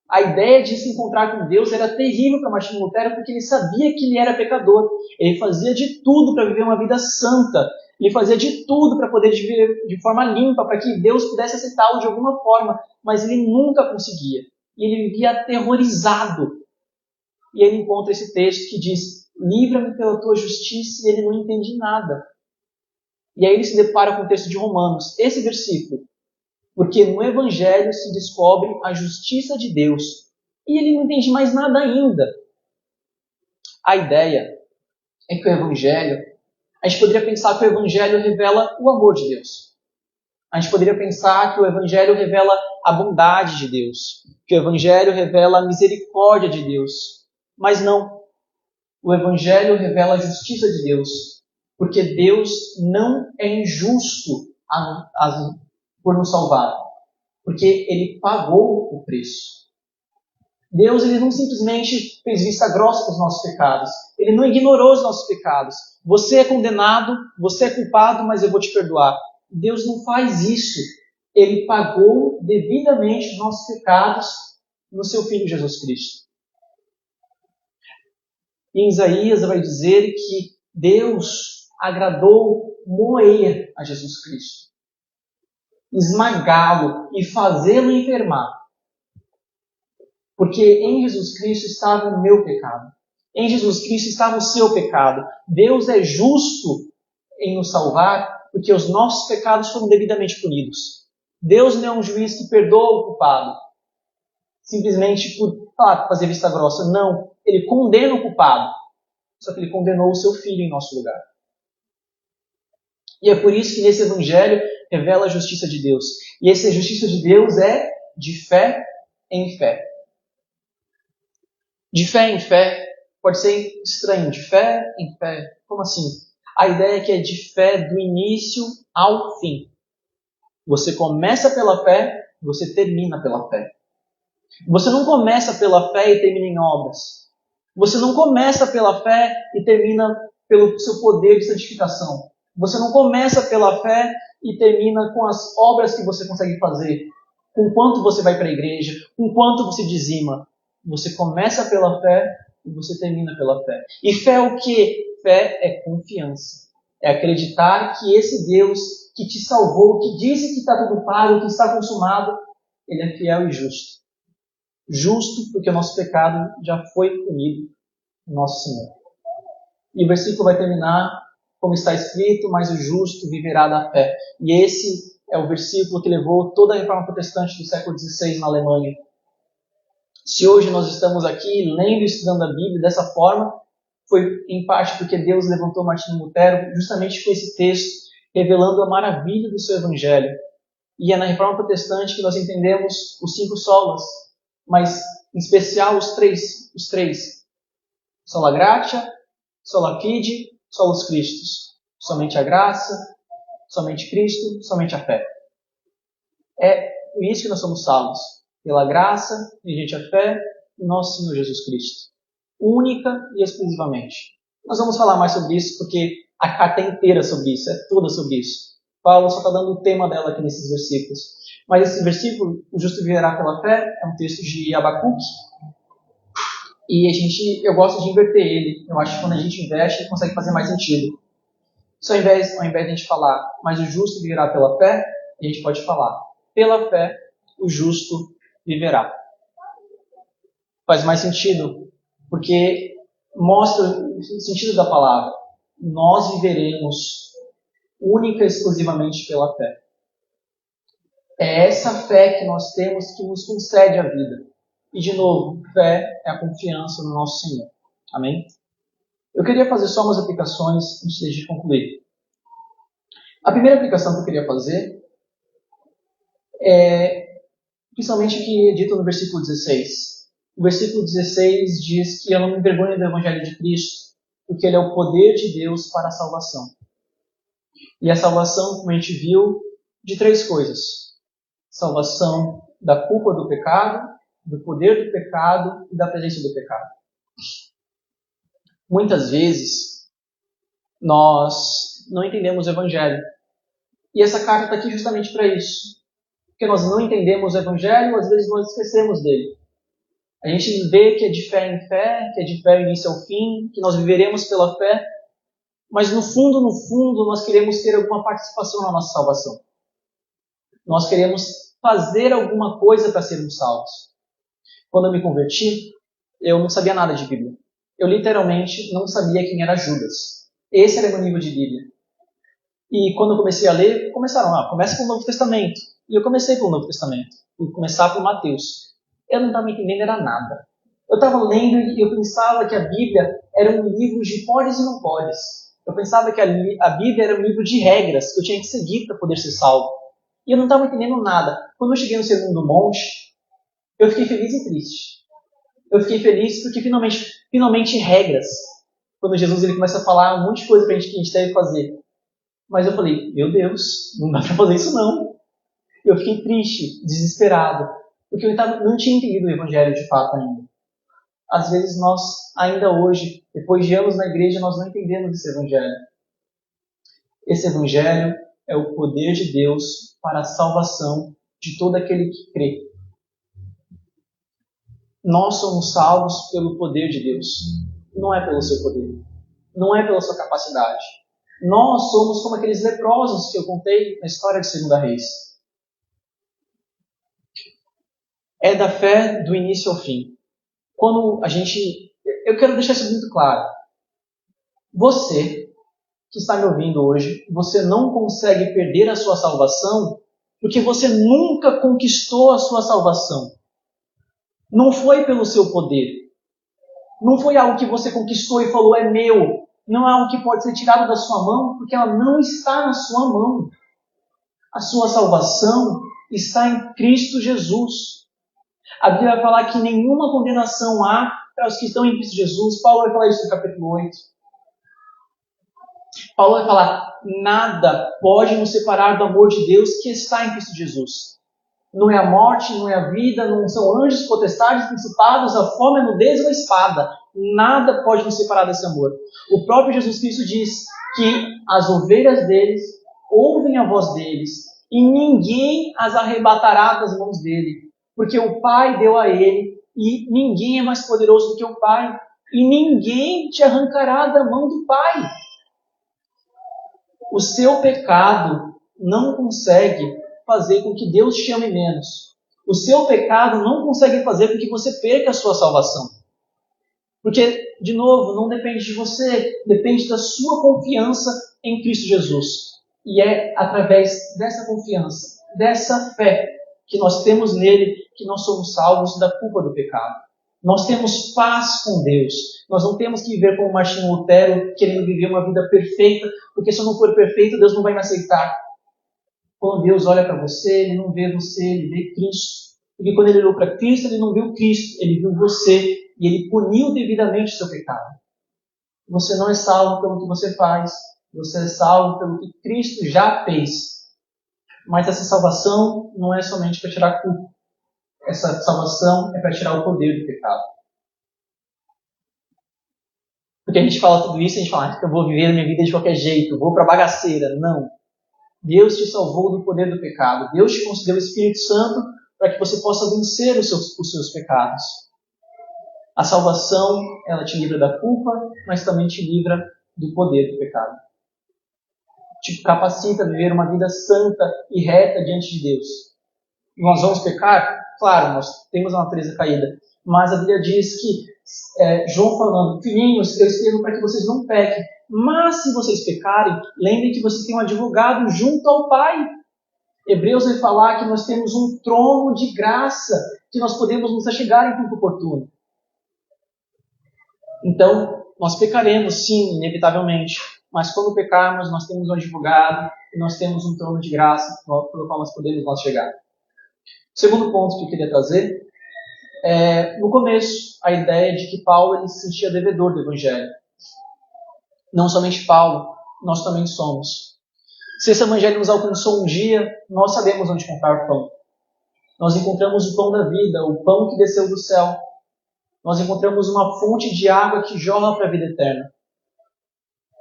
A ideia de se encontrar com Deus era terrível para Martinho Lutero, porque ele sabia que ele era pecador. Ele fazia de tudo para viver uma vida santa. Ele fazia de tudo para poder viver de forma limpa, para que Deus pudesse aceitá-lo de alguma forma. Mas ele nunca conseguia. E ele vivia aterrorizado. E ele encontra esse texto que diz: livra-me pela tua justiça, e ele não entende nada. E aí ele se depara com o texto de Romanos, esse versículo. Porque no Evangelho se descobre a justiça de Deus. E ele não entende mais nada ainda. A ideia é que o Evangelho, a gente poderia pensar que o Evangelho revela o amor de Deus. A gente poderia pensar que o Evangelho revela a bondade de Deus. Que o Evangelho revela a misericórdia de Deus. Mas não. O Evangelho revela a justiça de Deus. Porque Deus não é injusto por nos salvar, porque Ele pagou o preço. Deus, Ele não simplesmente fez vista grossa para os nossos pecados. Ele não ignorou os nossos pecados. Você é condenado, você é culpado, mas eu vou te perdoar. Deus não faz isso. Ele pagou devidamente os nossos pecados no seu Filho Jesus Cristo. Em Isaías vai dizer que Deus agradou moer a Jesus Cristo, esmagá-lo e fazê-lo enfermar. Porque em Jesus Cristo estava o meu pecado. Em Jesus Cristo estava o seu pecado. Deus é justo em nos salvar porque os nossos pecados foram devidamente punidos. Deus não é um juiz que perdoa o culpado simplesmente por fazer vista grossa. Não, Ele condena o culpado. Só que Ele condenou o seu Filho em nosso lugar. E é por isso que nesse Evangelho revela a justiça de Deus. E essa justiça de Deus é de fé em fé. De fé em fé pode ser estranho. De fé em fé. Como assim? A ideia é que é de fé do início ao fim. Você começa pela fé, você termina pela fé. Você não começa pela fé e termina em obras. Você não começa pela fé e termina pelo seu poder de santificação. Você não começa pela fé e termina com as obras que você consegue fazer, com quanto você vai para a igreja, com quanto você dizima. Você começa pela fé e você termina pela fé. E fé é o quê? Fé é confiança. É acreditar que esse Deus que te salvou, que disse que está tudo pago, que está consumado, Ele é fiel e justo. Justo porque o nosso pecado já foi punido no nosso Senhor. E o versículo vai terminar como está escrito: mas o justo viverá da fé. E esse é o versículo que levou toda a reforma protestante do século XVI na Alemanha. Se hoje nós estamos aqui lendo e estudando a Bíblia dessa forma, foi em parte porque Deus levantou Martinho Lutero justamente com esse texto, revelando a maravilha do seu Evangelho. E é na reforma protestante que nós entendemos os 5 solas, mas em especial os três. Sola gratia, sola fide, solus Christus. Somente a graça, somente Cristo, somente a fé. É por isso que nós somos salvos. Pela graça, mediante a fé, em nosso Senhor Jesus Cristo. Única e exclusivamente. Nós vamos falar mais sobre isso, porque a carta é inteira sobre isso, é toda sobre isso. Paulo só está dando o tema dela aqui nesses versículos. Mas esse versículo, o justo viverá pela fé, é um texto de Abacuque. E eu gosto de inverter ele. Eu acho que quando a gente inverte, ele consegue fazer mais sentido. Só ao invés de a gente falar, mas o justo viverá pela fé, a gente pode falar, pela fé, o justo viverá. Faz mais sentido, porque mostra o sentido da palavra. Nós viveremos única e exclusivamente pela fé. É essa fé que nós temos que nos concede a vida. E, de novo, fé é a confiança no nosso Senhor. Amém? Eu queria fazer só umas aplicações antes de concluir. A primeira aplicação que eu queria fazer é principalmente o que é dito no versículo 16. O versículo 16 diz que eu não me envergonho do Evangelho de Cristo, porque ele é o poder de Deus para a salvação. E a salvação, como a gente viu, de 3 coisas. Salvação da culpa do pecado, do poder do pecado e da presença do pecado. Muitas vezes, nós não entendemos o Evangelho. E essa carta está aqui justamente para isso. Porque nós não entendemos o Evangelho, às vezes nós esquecemos dele. A gente vê que é de fé em fé, que é de fé início ao fim, que nós viveremos pela fé, mas no fundo, nós queremos ter alguma participação na nossa salvação. Nós queremos fazer alguma coisa para sermos salvos. Quando eu me converti, eu não sabia nada de Bíblia. Eu literalmente não sabia quem era Judas. Esse era o meu nível de Bíblia. E quando eu comecei a ler, começa com o Novo Testamento. E eu comecei pelo Novo Testamento. Fui começar por Mateus. Eu não estava entendendo era nada. Eu estava lendo e eu pensava que a Bíblia era um livro de podes e não podes. Eu pensava que a Bíblia era um livro de regras que eu tinha que seguir para poder ser salvo. E eu não estava entendendo nada. Quando eu cheguei no Sermão do Monte, eu fiquei feliz e triste. Eu fiquei feliz porque finalmente regras. Quando Jesus ele começa a falar um monte de coisa para a gente que a gente deve fazer. Mas eu falei, meu Deus, não dá para fazer isso não. Eu fiquei triste, desesperado, porque eu não tinha entendido o Evangelho de fato ainda. Às vezes nós, ainda hoje, depois de anos na igreja, nós não entendemos esse Evangelho. Esse Evangelho é o poder de Deus para a salvação de todo aquele que crê. Nós somos salvos pelo poder de Deus. Não é pelo seu poder. Não é pela sua capacidade. Nós somos como aqueles leprosos que eu contei na história de 2 Reis. É da fé do início ao fim. Eu quero deixar isso muito claro. Você que está me ouvindo hoje, você não consegue perder a sua salvação porque você nunca conquistou a sua salvação. Não foi pelo seu poder. Não foi algo que você conquistou e falou, é meu. Não é algo que pode ser tirado da sua mão, porque ela não está na sua mão. A sua salvação está em Cristo Jesus. A Bíblia vai falar que nenhuma condenação há para os que estão em Cristo Jesus. Paulo vai falar isso no capítulo 8. Paulo vai falar, nada pode nos separar do amor de Deus que está em Cristo Jesus. Não é a morte, não é a vida, não são anjos, potestades, principados, a fome, a nudez ou a espada. Nada pode nos separar desse amor. O próprio Jesus Cristo diz que as ovelhas deles ouvem a voz deles e ninguém as arrebatará das mãos dele, porque o Pai deu a ele e ninguém é mais poderoso do que o Pai e ninguém te arrancará da mão do Pai. O seu pecado não consegue fazer com que Deus te ame menos. O seu pecado não consegue fazer com que você perca a sua salvação. Porque, de novo, não depende de você, depende da sua confiança em Cristo Jesus. E é através dessa confiança, dessa fé que nós temos nele, que nós somos salvos da culpa do pecado. Nós temos paz com Deus. Nós não temos que viver como Martinho Lutero, querendo viver uma vida perfeita, porque se eu não for perfeito, Deus não vai me aceitar. Quando Deus olha para você, Ele não vê você, Ele vê Cristo. Porque quando Ele olhou para Cristo, Ele não viu Cristo, Ele viu você. E Ele puniu devidamente o seu pecado. Você não é salvo pelo que você faz. Você é salvo pelo que Cristo já fez. Mas essa salvação não é somente para tirar a culpa. Essa salvação é para tirar o poder do pecado. Porque a gente fala tudo isso, a gente fala, eu vou viver a minha vida de qualquer jeito, eu vou para a bagaceira. Não. Deus te salvou do poder do pecado. Deus te concedeu o Espírito Santo para que você possa vencer os seus pecados. A salvação, ela te livra da culpa, mas também te livra do poder do pecado. Te capacita a viver uma vida santa e reta diante de Deus. Nós vamos pecar? Claro, nós temos a natureza caída. Mas a Bíblia diz que, João falando, filhinhos, eu escrevo para que vocês não pequem. Mas se vocês pecarem, lembrem que vocês têm um advogado junto ao Pai. Hebreus vai falar que nós temos um trono de graça, que nós podemos nos achegar em tempo oportuno. Então, nós pecaremos, sim, inevitavelmente. Mas quando pecarmos, nós temos um advogado e nós temos um trono de graça pelo qual nós podemos nos chegar. O segundo ponto que eu queria trazer é, no começo, a ideia de que Paulo ele se sentia devedor do Evangelho. Não somente Paulo, nós também somos. Se esse evangelho nos alcançou um dia, nós sabemos onde comprar pão. Nós encontramos o pão da vida, o pão que desceu do céu. Nós encontramos uma fonte de água que jorra para a vida eterna.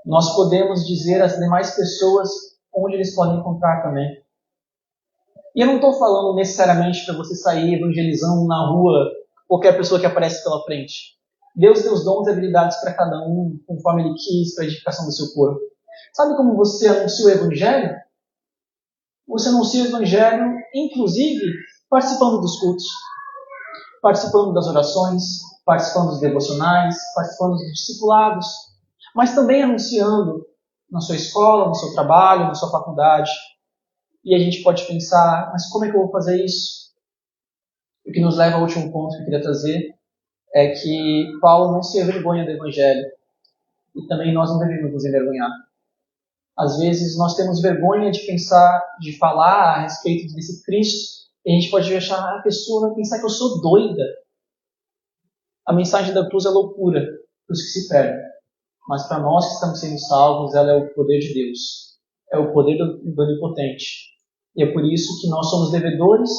Nós podemos dizer às demais pessoas onde eles podem encontrar também. E eu não estou falando necessariamente para você sair evangelizando na rua qualquer pessoa que aparece pela frente. Deus deu os dons e habilidades para cada um, conforme Ele quis, para a edificação do seu corpo. Sabe como você anuncia o Evangelho? Você anuncia o Evangelho, inclusive, participando dos cultos, participando das orações, participando dos devocionais, participando dos discipulados, mas também anunciando na sua escola, no seu trabalho, na sua faculdade. E a gente pode pensar, mas como é que eu vou fazer isso? O que nos leva ao último ponto que eu queria trazer é que Paulo não se envergonha do Evangelho. E também nós não devemos nos envergonhar. Às vezes nós temos vergonha de pensar, de falar a respeito desse Cristo, e a gente pode achar, a pessoa vai pensar que eu sou doida. A mensagem da cruz é loucura para os que se perdem. Mas para nós que estamos sendo salvos, ela é o poder de Deus. É o poder do Onipotente. E é por isso que nós somos devedores,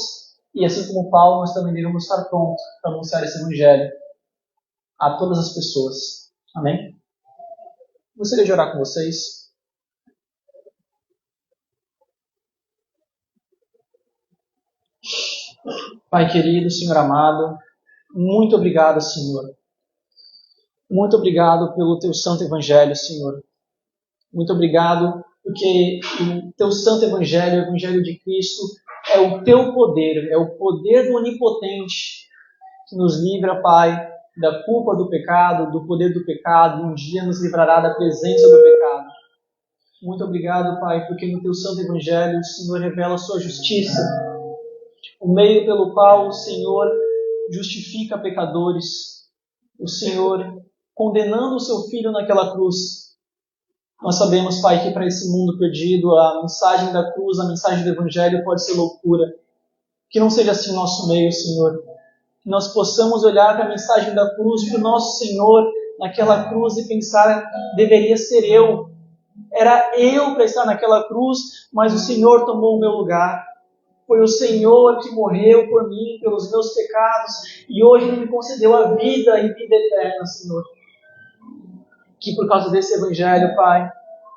e assim como Paulo, nós também devemos estar prontos para anunciar esse Evangelho a todas as pessoas. Amém? Gostaria de orar com vocês. Pai querido, Senhor amado, muito obrigado, Senhor. Muito obrigado pelo Teu Santo Evangelho, Senhor. Muito obrigado porque o Teu Santo Evangelho, o Evangelho de Cristo, é o Teu poder, é o poder do Onipotente que nos livra, Pai, da culpa do pecado, do poder do pecado, e um dia nos livrará da presença do pecado. Muito obrigado, Pai, porque no Teu Santo Evangelho o Senhor revela a Sua justiça, o meio pelo qual o Senhor justifica pecadores, o Senhor condenando o Seu Filho naquela cruz. Nós sabemos, Pai, que para esse mundo perdido a mensagem da cruz, a mensagem do Evangelho pode ser loucura. Que não seja assim o nosso meio, Senhor. Que nós possamos olhar para a mensagem da cruz, para o nosso Senhor naquela cruz e pensar, deveria ser eu. Era eu para estar naquela cruz, mas o Senhor tomou o meu lugar. Foi o Senhor que morreu por mim, pelos meus pecados, e hoje Ele me concedeu a vida e vida eterna, Senhor. Que por causa desse Evangelho, Pai,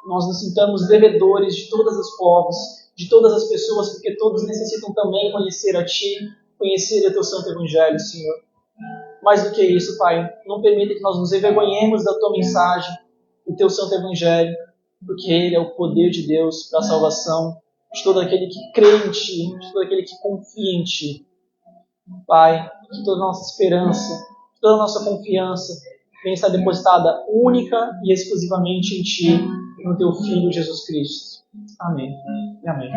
nós nos sintamos devedores de todas as povos, de todas as pessoas, porque todos necessitam também conhecer a Ti, conhecer o Teu Santo Evangelho, Senhor. Mais do que isso, Pai, não permita que nós nos envergonhemos da Tua mensagem, do Teu Santo Evangelho, porque Ele é o poder de Deus para a salvação de todo aquele que crê em Ti, de todo aquele que confia em Ti. Pai, que toda a nossa esperança, toda a nossa confiança venha estar depositada única e exclusivamente em Ti, no Teu Filho Jesus Cristo. Amém. Amém.